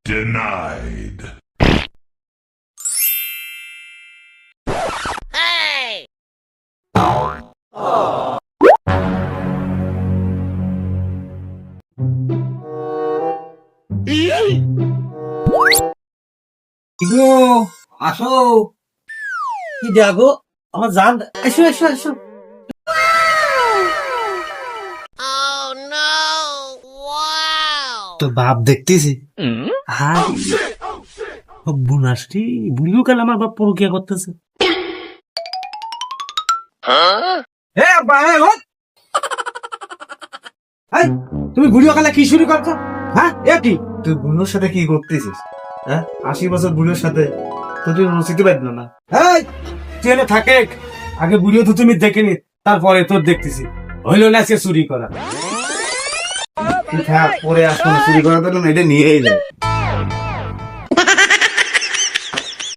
Denied. গো আসো, কি দেখো আমার জান, এসো এসো এসো। তো বাপ দেখতেছি, হাই বুনাসটি বুড়িও কাল আমার বাপ পরকিয়া করতেছে। তুমি বুড়িও কালে কি শুরু করছো? হ্যাঁ এ কি তুই বুড়োর সাথে কি করতেছিস? হ্যাঁ 80 বছর বুড়োর সাথে তো তুই রসিতে পারবি না। তুই এনে থাকে, আগে বুড়িও তো তুমি দেখেনি, তারপরে তোর দেখতেছি হইলো না সে চুরি করা। তুই থাক, পরে আসবো, চুরি করা তো এটা নিয়েই যায়।